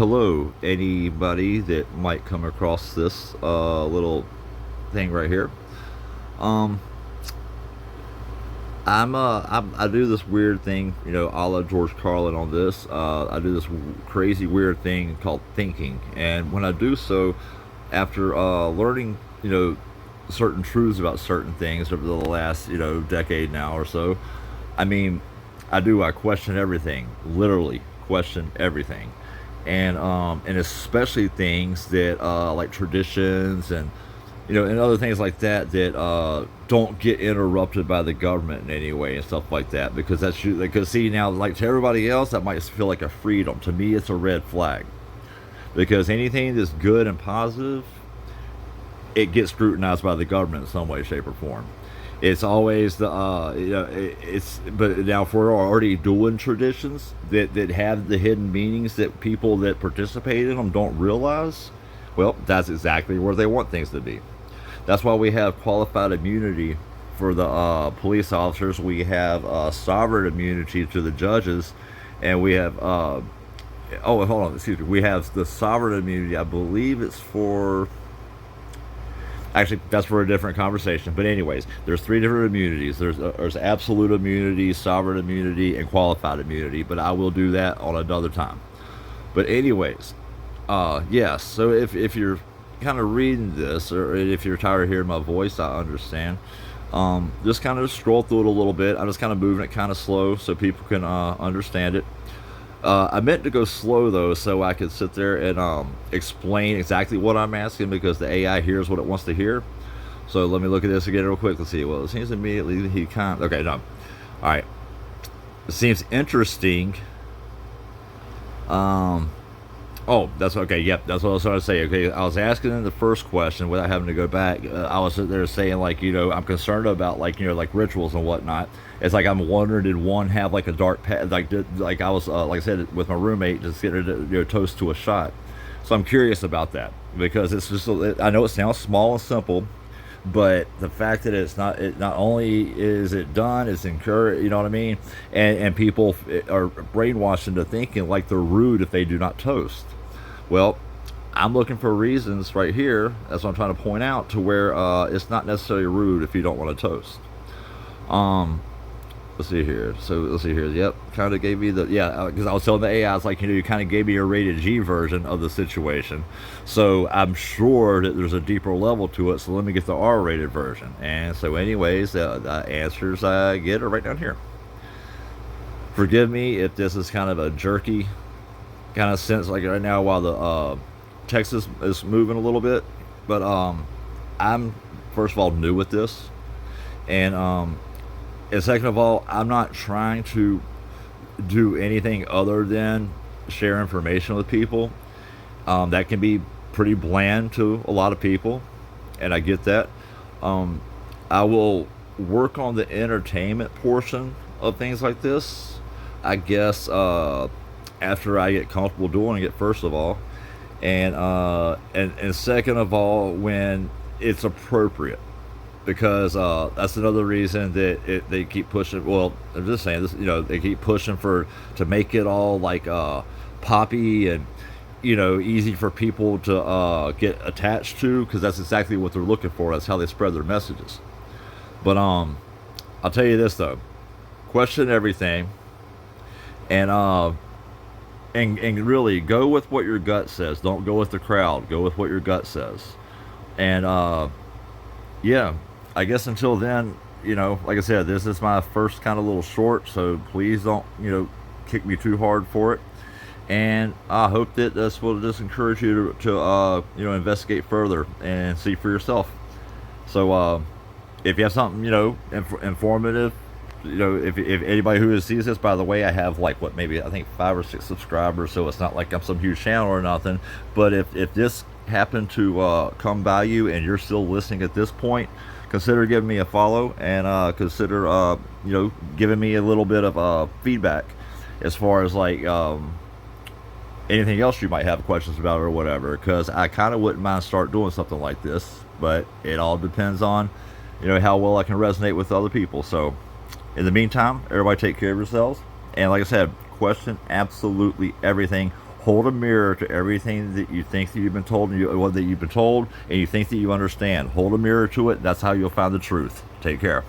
Hello, anybody that might come across this little thing right here. Um, I do this weird thing, a la George Carlin on this. I do this crazy weird thing called thinking, and when I do so, after learning, certain truths about certain things over the last, decade now or so, I mean, I question everything, literally question everything, and especially things that like traditions and and other things like that that don't get interrupted by the government in any way and stuff like that. Because because see now, like to everybody else, that might feel like a freedom. To me, it's a red flag because anything that's good and positive, it gets scrutinized by the government in some way, shape, or form. It's always the it's but now if we're already doing traditions that have the hidden meanings that people that participate in them don't realize, well, that's exactly where they want things to be. That's why we have qualified immunity for the police officers. We have sovereign immunity to the judges, and we have oh, hold on, excuse me. We have the sovereign immunity. I believe it's for, actually, that's for a different conversation. But anyways, there's three different immunities. There's absolute immunity, sovereign immunity, and qualified immunity. But I will do that on another time. But anyways, yes. So if you're kind of reading this, or if you're tired of hearing my voice, I understand. Just kind of scroll through it a little bit. I'm just kind of moving it kind of slow so people can understand it. I meant to go slow though, so I could sit there and explain exactly what I'm asking because the AI hears what it wants to hear. So let me look at this again real quick. Let's see. Well, it seems immediately he can't. Okay, no. All right. It seems interesting. Oh, that's okay. Yep, that's what I was trying to say. Okay, I was asking in the first question without having to go back. I was sitting there saying like, I'm concerned about like, like rituals and whatnot. It's like I'm wondering, did one have like a dark past? Like I was like I said with my roommate, just getting toast to a shot. So I'm curious about that because it's just I know it sounds small and simple, but the fact that it not only is it done, it's encouraged. You know what I mean? And people are brainwashed into thinking like they're rude if they do not toast. Well, I'm looking for reasons right here. That's what I'm trying to point out to where it's not necessarily rude if you don't want to toast. Um, let's see here. So let's see here. Yep, kind of gave me the because I was telling the AI, I was like, you kind of gave me a rated G version of the situation. So I'm sure that there's a deeper level to it. So let me get the R-rated version. And so, anyways, the answers I get are right down here. Forgive me if this is kind of a jerky kind of sense like right now while the text is moving a little bit, but I'm first of all new with this, and second of all, I'm not trying to do anything other than share information with people. That can be pretty bland to a lot of people, and I get that. um, I will work on the entertainment portion of things like this, I guess, after I get comfortable doing it, first of all, and second of all, when it's appropriate, because that's another reason that they keep pushing. Well, I'm just saying this. They keep pushing for to make it all like poppy and easy for people to get attached to, because that's exactly what they're looking for. That's how they spread their messages. But I'll tell you this though: question everything, and and really go with what your gut says. Don't go with the crowd. Go with what your gut says. And yeah, I guess until then, like I said, this is my first kind of little short, so please don't kick me too hard for it. And I hope that this will just encourage you to investigate further and see for yourself. So if you have something informative, if anybody who sees this, by the way, I have like what, maybe I think 5 or 6 subscribers, so it's not like I'm some huge channel or nothing. But if this happened to come by you and you're still listening at this point, consider giving me a follow, and consider giving me a little bit of feedback as far as like anything else you might have questions about or whatever, because I kind of wouldn't mind start doing something like this, but it all depends on how well I can resonate with other people. So in the meantime, everybody take care of yourselves. And like I said, question absolutely everything. Hold a mirror to everything that you think that you've been told, and that you've been told, and you think that you understand. Hold a mirror to it. That's how you'll find the truth. Take care.